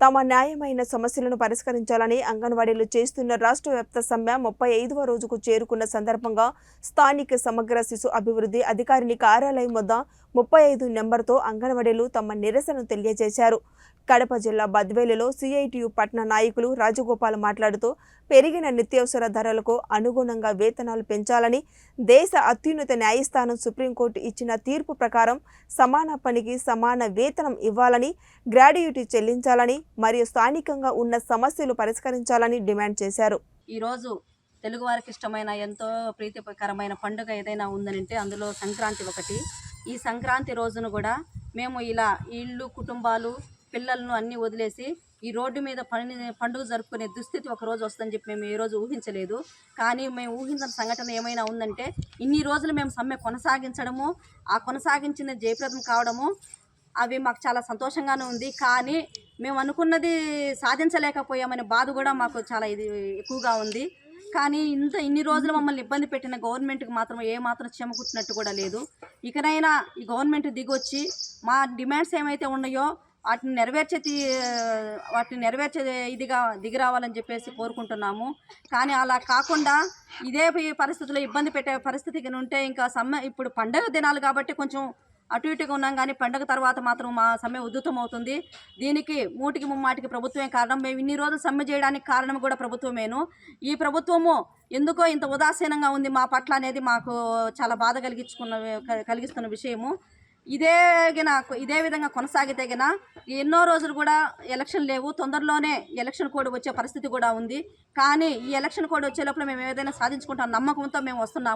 తమ న్యాయమైన సమస్యలను పరిష్కరించాలని అంగన్వాడీలు చేస్తున్న రాష్ట్ర వ్యాప్త సమ్మె 35వ రోజుకు చేరుకున్న సందర్భంగా స్థానిక సమగ్ర శిశు అభివృద్ధి అధికారిని కార్యాలయం వద్ద 35 నెంబర్తో అంగన్వాడీలు తమ నిరసనను తెలియజేశారు. కడప జిల్లా బద్వేలులో సిఐటియు పట్న నాయకులు రాజగోపాల్ మాట్లాడుతూ పెరిగిన నిత్యావసర ధరలకు అనుగుణంగా వేతనాలు పెంచాలని, దేశ అత్యున్నత న్యాయస్థానం సుప్రీంకోర్టు ఇచ్చిన తీర్పు ప్రకారం సమాన పనికి సమాన వేతనం ఇవ్వాలని, గ్రాడ్యుటీ చెల్లించాలని మరియు స్థానికంగా ఉన్న సమస్యలు పరిష్కరించాలని డిమాండ్ చేశారు. ఈరోజు తెలుగువారికి ఇష్టమైన ఎంతో ప్రీతికరమైన పండుగ ఏదైనా ఉందనంటే అందులో సంక్రాంతి ఒకటి. ఈ సంక్రాంతి రోజును కూడా మేము ఇలా ఇళ్ళు, కుటుంబాలు, పిల్లలను అన్నీ వదిలేసి ఈ రోడ్డు మీద పండుగ జరుపుకునే దుస్థితి ఒకరోజు వస్తుందని చెప్పి మేము ఏ రోజు ఊహించలేదు. కానీ మేము ఊహించిన సంఘటన ఏమైనా ఉందంటే ఇన్ని రోజులు మేము సమ్మె కొనసాగించడము, ఆ కొనసాగించిన జయప్రదం కావడము అవి మాకు చాలా సంతోషంగానే ఉంది. కానీ మేము అనుకున్నది సాధించలేకపోయామనే బాధ కూడా మాకు చాలా ఎక్కువగా ఉంది. కానీ ఇన్ని రోజులు మమ్మల్ని ఇబ్బంది పెట్టిన గవర్నమెంట్కి మాత్రం ఏమాత్రం చెమకుట్టినట్టు కూడా లేదు. ఇకనైనా ఈ గవర్నమెంట్ దిగొచ్చి మా డిమాండ్స్ ఏమైతే ఉన్నాయో వాటిని నెరవేర్చే ఇదిగా దిగి రావాలని చెప్పేసి కోరుకుంటున్నాము. కానీ అలా కాకుండా ఇదే పరిస్థితుల్లో ఇబ్బంది పెట్టే పరిస్థితికి ఉంటే ఇంకా సమ్మె ఇప్పుడు పండగ దినాలు కాబట్టి కొంచెం అటు ఇటుగా ఉన్నాం. కానీ పండగ తర్వాత మాత్రం మా సమ్మె ఉధృతం అవుతుంది. దీనికి మూటికి ముమ్మాటికి ప్రభుత్వమే కారణం. మేము ఇన్ని రోజులు సమ్మె చేయడానికి కారణం కూడా ప్రభుత్వమేను. ఈ ప్రభుత్వము ఎందుకో ఇంత ఉదాసీనంగా ఉంది మా పట్ల అనేది మాకు చాలా బాధ కలిగిస్తున్న విషయము. ఇదే విధంగా కొనసాగితే గన ఎన్నో రోజులు కూడా ఎలక్షన్ లేవు, తొందరలోనే ఎలక్షన్ కోడ్ వచ్చే పరిస్థితి కూడా ఉంది. కానీ ఈ ఎలక్షన్ కోడ్ వచ్చే లోపల మేము ఏదైనా సాధించుకుంటాం నమ్మకంతో మేము వస్తున్నాము.